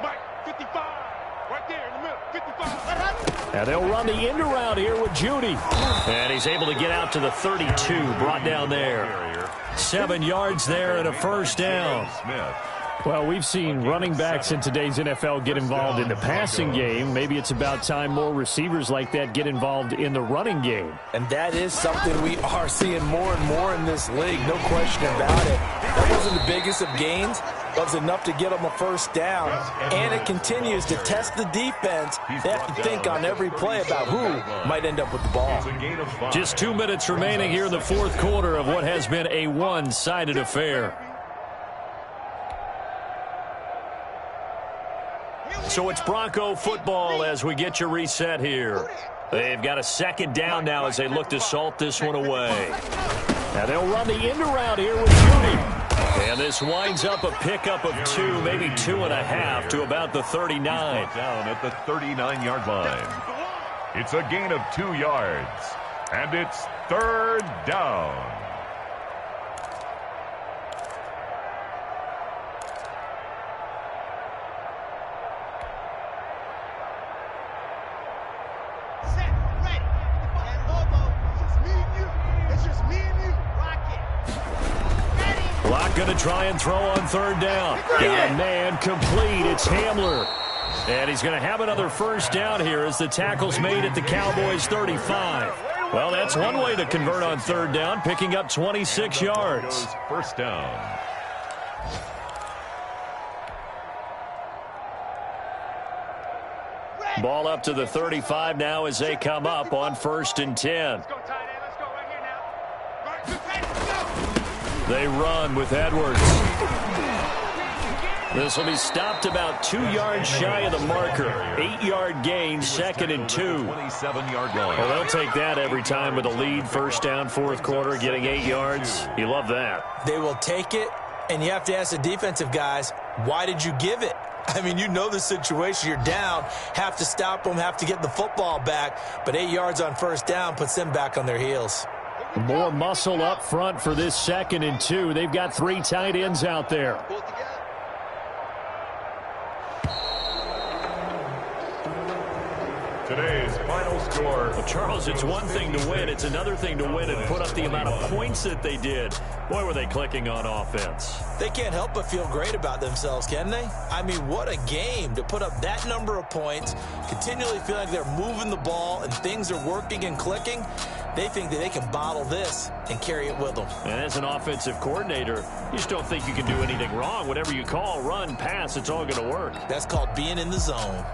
Mike, 55. Right there in the middle. 55. And they'll run the end around here with Judy. And he's able to get out to the 32, brought down there. 7 yards there and a first down. Well, we've seen running backs in today's NFL get involved in the passing game. Maybe it's about time more receivers like that get involved in the running game. And that is something we are seeing more and more in this league, no question about it. That wasn't the biggest of gains, but it was enough to get them a first down. And it continues to test the defense. They have to think on every play about who might end up with the ball. Just 2 minutes remaining here in the fourth quarter of what has been a one-sided affair. So it's Bronco football as we get you reset here. They've got a 2nd down now as they look to salt this one away. Now they'll run the end around here with Judy. And this winds up a pickup of 2, maybe 2.5 to about the 39. Down at the 39-yard line. It's a gain of 2 yards. And it's 3rd down. Going to try and throw on 3rd down. Got a man complete. It's Hamler. And he's going to have another first down here as the tackle's made at the Cowboys' 35. Well, that's one way to convert on 3rd down, picking up 26 yards. First down. Ball up to the 35 now as they come up on 1st and 10. Let's go, tight end. Let's go right here now. Right, let's go. They run with Edwards. This will be stopped about 2 yards shy of the marker. 8-yard gain, 2nd and 2. 27-yard line. Well, they'll take that every time with a lead. First down, fourth quarter, getting 8 yards. You love that. They will take it, and you have to ask the defensive guys, why did you give it? I mean, you know the situation. You're down, have to stop them, have to get the football back. But 8 yards on first down puts them back on their heels. More muscle up front for this 2nd and 2. They've got 3 tight ends out there. Today's final score. Well, Charles, it's one thing to win. It's another thing to win and put up the amount of points that they did. Boy, were they clicking on offense. They can't help but feel great about themselves, can they? I mean, what a game to put up that number of points, continually feel like they're moving the ball and things are working and clicking. They think that they can bottle this and carry it with them. And as an offensive coordinator, you just don't think you can do anything wrong. Whatever you call, run, pass, it's all going to work. That's called being in the zone.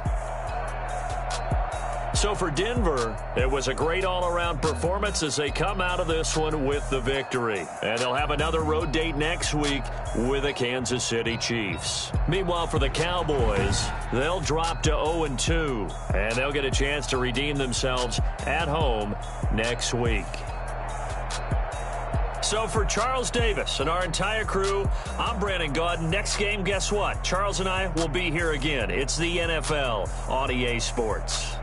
So for Denver, it was a great all-around performance as they come out of this one with the victory. And they'll have another road date next week with the Kansas City Chiefs. Meanwhile, for the Cowboys, they'll drop to 0-2, and they'll get a chance to redeem themselves at home next week. So for Charles Davis and our entire crew, I'm Brandon Gaudin. Next game, guess what? Charles and I will be here again. It's the NFL on EA Sports.